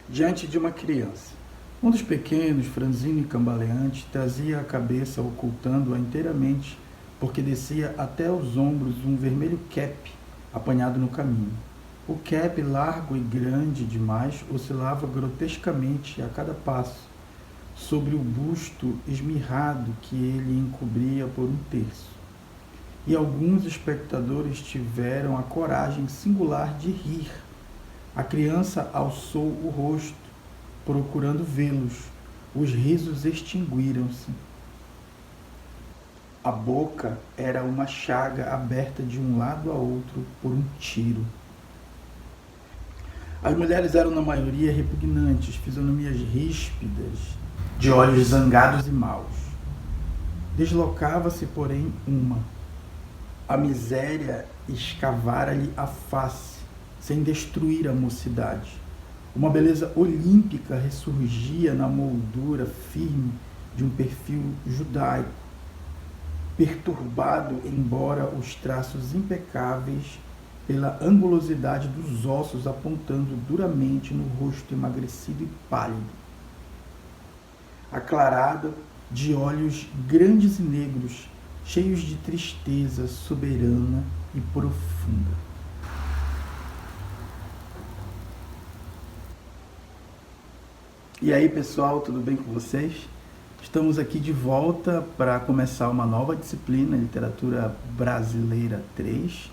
diante de uma criança. Um dos pequenos, franzino e cambaleante, trazia a cabeça ocultando-a inteiramente, porque descia até os ombros um vermelho cap apanhado no caminho. O cap, largo e grande demais, oscilava grotescamente a cada passo, sobre o busto esmirrado que ele encobria por um terço. E alguns espectadores tiveram a coragem singular de rir. A criança alçou o rosto, procurando vê-los. Os risos extinguiram-se. A boca era uma chaga aberta de um lado a outro por um tiro. As mulheres eram, na maioria, repugnantes, fisionomias ríspidas, de olhos zangados e maus. Deslocava-se, porém, uma. A miséria escavara-lhe a face, sem destruir a mocidade. Uma beleza olímpica ressurgia na moldura firme de um perfil judaico, perturbado, embora os traços impecáveis, pela angulosidade dos ossos apontando duramente no rosto emagrecido e pálido. Aclarada, de olhos grandes e negros, cheios de tristeza soberana e profunda. E aí, pessoal, tudo bem com vocês? Estamos aqui de volta para começar uma nova disciplina, Literatura Brasileira 3.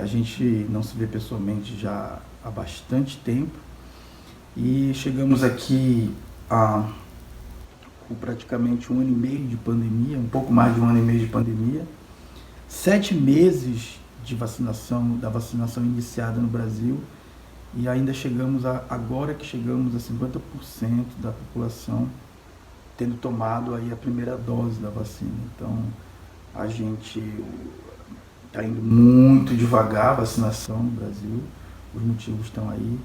A gente não se vê pessoalmente já há bastante tempo e chegamos aqui com praticamente 1 ano e meio de pandemia, um pouco mais de 1 ano e meio de pandemia, 7 meses de vacinação, da vacinação iniciada no Brasil, e ainda agora que chegamos a 50% da população tendo tomado aí a primeira dose da vacina. Então a gente está indo muito devagar a vacinação no Brasil, os motivos estão aí,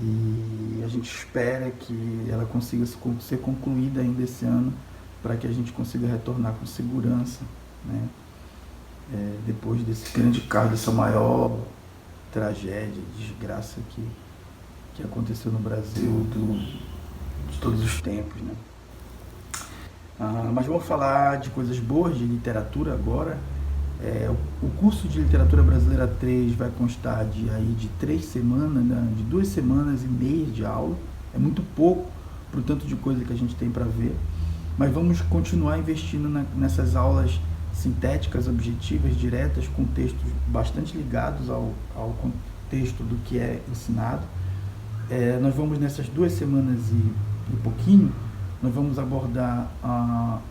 e a gente espera que ela consiga ser concluída ainda esse ano, para que a gente consiga retornar com segurança, né? Depois desse grande caso, dessa maior tragédia, desgraça que aconteceu no Brasil de todos os tempos, né? Mas vamos falar de coisas boas, de literatura agora. O curso de Literatura Brasileira 3 vai constar de 3 semanas, né, de 2 semanas e meia de aula. É muito pouco para o tanto de coisa que a gente tem para ver. Mas vamos continuar investindo nessas aulas sintéticas, objetivas, diretas, com textos bastante ligados ao contexto do que é ensinado. Nós vamos, nessas 2 semanas e pouquinho, nós vamos abordar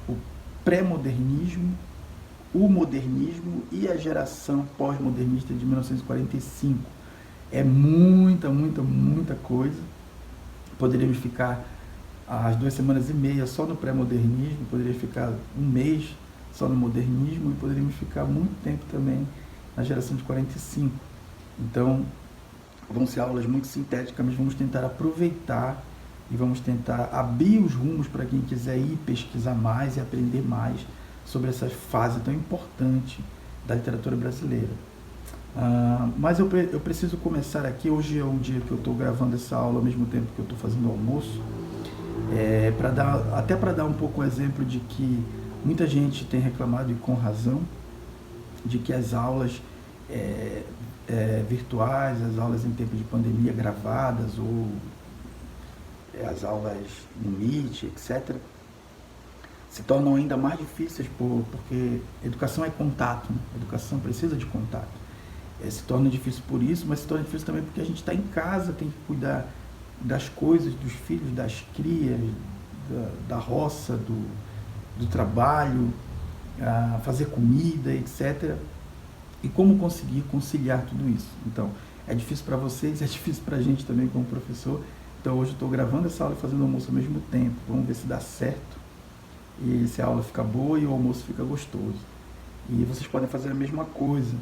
o pré-modernismo, o modernismo e a geração pós-modernista de 1945. É muita coisa. Poderíamos ficar as 2 semanas e meia só no pré-modernismo, poderia ficar 1 mês só no modernismo, e poderíamos ficar muito tempo também na geração de 45. Então, vão ser aulas muito sintéticas, mas vamos tentar aproveitar e vamos tentar abrir os rumos para quem quiser ir pesquisar mais e aprender mais sobre essa fase tão importante da literatura brasileira. Mas eu preciso começar aqui. Hoje é o dia que eu estou gravando essa aula ao mesmo tempo que eu estou fazendo o almoço, até para dar um pouco o exemplo de que muita gente tem reclamado, e com razão, de que as aulas virtuais, as aulas em tempo de pandemia gravadas, ou as aulas no Meet, etc., se tornam ainda mais difíceis porque educação é contato, né? Educação precisa de contato. Se torna difícil por isso, mas se torna difícil também porque a gente está em casa, tem que cuidar das coisas, dos filhos, das crias, da roça, do trabalho, fazer comida, etc. E como conseguir conciliar tudo isso? Então, é difícil para vocês, é difícil para a gente também como professor. Então hoje eu estou gravando essa aula e fazendo o almoço ao mesmo tempo. Vamos ver se dá certo, e se a aula fica boa e o almoço fica gostoso. E vocês podem fazer a mesma coisa,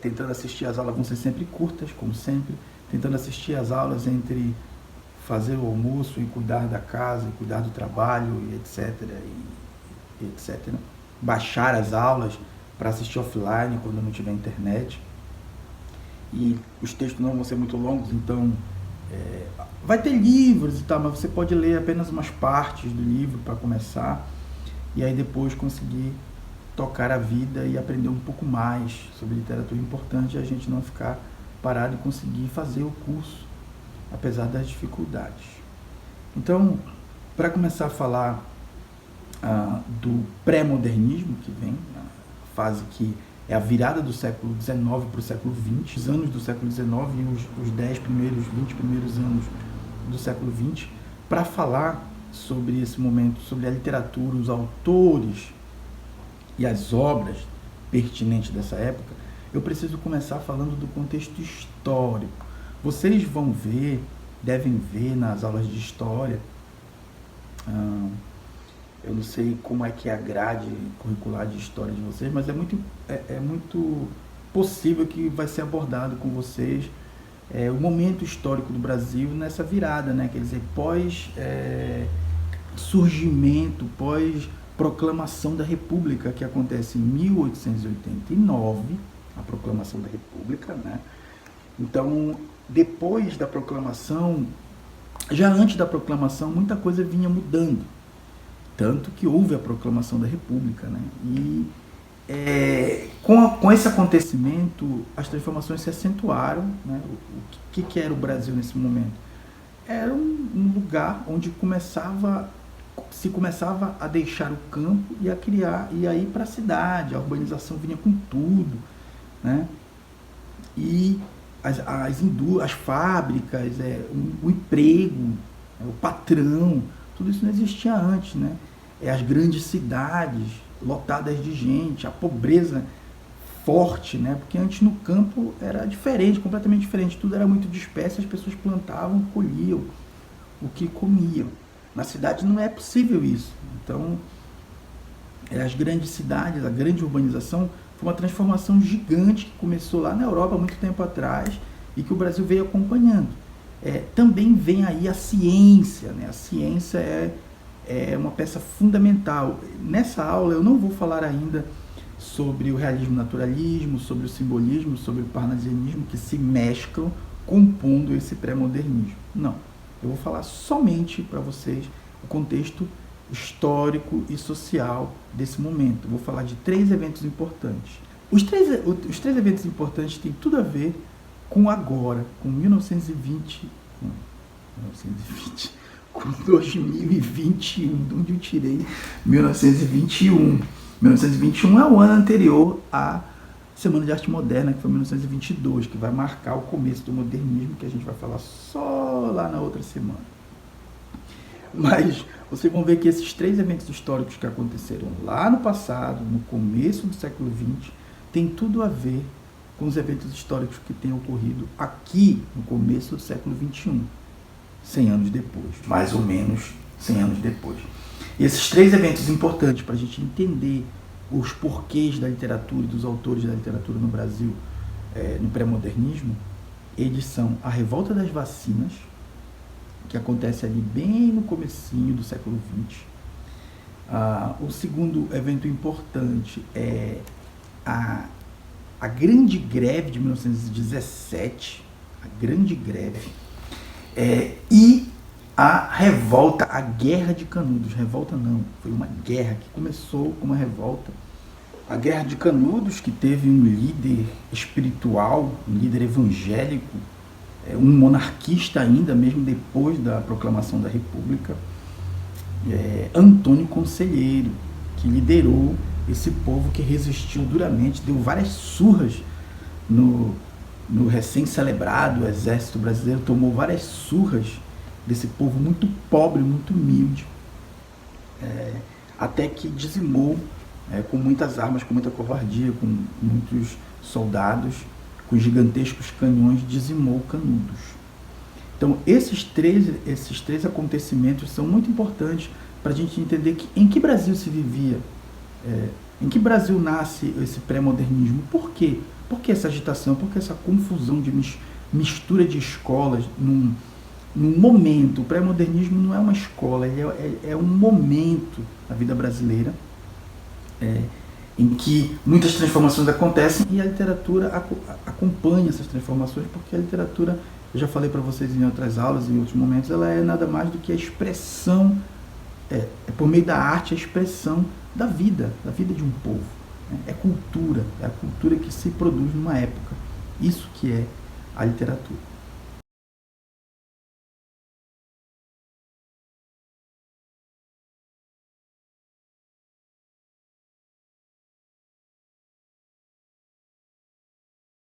tentando assistir as aulas. Vão ser sempre curtas, como sempre, tentando assistir as aulas entre fazer o almoço e cuidar da casa, e cuidar do trabalho, e etc. E etc. Baixar as aulas para assistir offline quando não tiver internet. E os textos não vão ser muito longos, então Vai ter livros e tal, mas você pode ler apenas umas partes do livro para começar, e aí depois conseguir tocar a vida e aprender um pouco mais sobre literatura. Importante a gente não ficar parado e conseguir fazer o curso, apesar das dificuldades. Então, para começar a falar do pré-modernismo, que vem, a fase que é a virada do século XIX para o século XX, os anos do século XIX e os 10 primeiros, 20 primeiros anos do século XX, para falar sobre esse momento, sobre a literatura, os autores e as obras pertinentes dessa época, eu preciso começar falando do contexto histórico. Vocês vão ver, devem ver nas aulas de história, eu não sei como é que é a grade curricular de história de vocês, mas é muito possível que vai ser abordado com vocês o momento histórico do Brasil nessa virada, né? Quer dizer, pós surgimento, pós proclamação da República, que acontece em 1889, a proclamação da República, né? Então, depois da proclamação, já antes da proclamação, muita coisa vinha mudando, tanto que houve a proclamação da República, né? E com esse acontecimento, as transformações se acentuaram, né? O que era o Brasil nesse momento? Era um lugar onde se começava a deixar o campo e a criar, e aí para a cidade, a urbanização vinha com tudo, né? E as fábricas, o emprego, o patrão, tudo isso não existia antes, né? As grandes cidades lotadas de gente, a pobreza forte, né? Porque antes no campo era diferente, completamente diferente, tudo era muito disperso, as pessoas plantavam, colhiam o que comiam. Na cidade não é possível isso. Então, as grandes cidades, a grande urbanização, foi uma transformação gigante que começou lá na Europa há muito tempo atrás e que o Brasil veio acompanhando. Também vem aí a ciência, né? A ciência é uma peça fundamental. Nessa aula eu não vou falar ainda sobre o realismo naturalismo, sobre o simbolismo, sobre o parnasianismo, que se mesclam compondo esse pré-modernismo. Não. Eu vou falar somente para vocês o contexto histórico e social desse momento. Eu vou falar de 3 eventos importantes. Os três eventos importantes têm tudo a ver com agora, com 1920, com 2021, de onde eu tirei 1921. 1921 é o ano anterior à Semana de Arte Moderna, que foi 1922, que vai marcar o começo do modernismo, que a gente vai falar só lá na outra semana. Mas vocês vão ver que esses 3 eventos históricos que aconteceram lá no passado, no começo do século XX, tem tudo a ver com os eventos históricos que têm ocorrido aqui no começo do século XXI, 100 anos depois, mais ou menos 100 anos depois. E esses 3 eventos importantes para a gente entender os porquês da literatura e dos autores da literatura no Brasil, no pré-modernismo, eles são a Revolta das Vacinas, que acontece ali bem no comecinho do século XX. O segundo evento importante é a Grande Greve de 1917, a Grande Greve, e a revolta, a Guerra de Canudos. Revolta não, foi uma guerra que começou com uma revolta. A Guerra de Canudos, que teve um líder espiritual, um líder evangélico, um monarquista ainda, mesmo depois da proclamação da República, Antônio Conselheiro, que liderou esse povo que resistiu duramente, deu várias surras no recém-celebrado Exército Brasileiro, tomou várias surras desse povo muito pobre, muito humilde, até que dizimou com muitas armas, com muita covardia, com muitos soldados, com gigantescos canhões, dizimou Canudos. Então, esses três acontecimentos são muito importantes para a gente entender em que Brasil se vivia, em que Brasil nasce esse pré-modernismo. Por quê? Por que essa agitação? Por que essa confusão de mistura de escolas num momento? O pré-modernismo não é uma escola, ele é um momento na vida brasileira em que muitas transformações acontecem e a literatura acompanha essas transformações, porque a literatura eu já falei para vocês em outras aulas, em outros momentos, ela é nada mais do que a expressão, é por meio da arte, a expressão da vida de um povo. Né? É cultura, é a cultura que se produz numa época. Isso que é a literatura.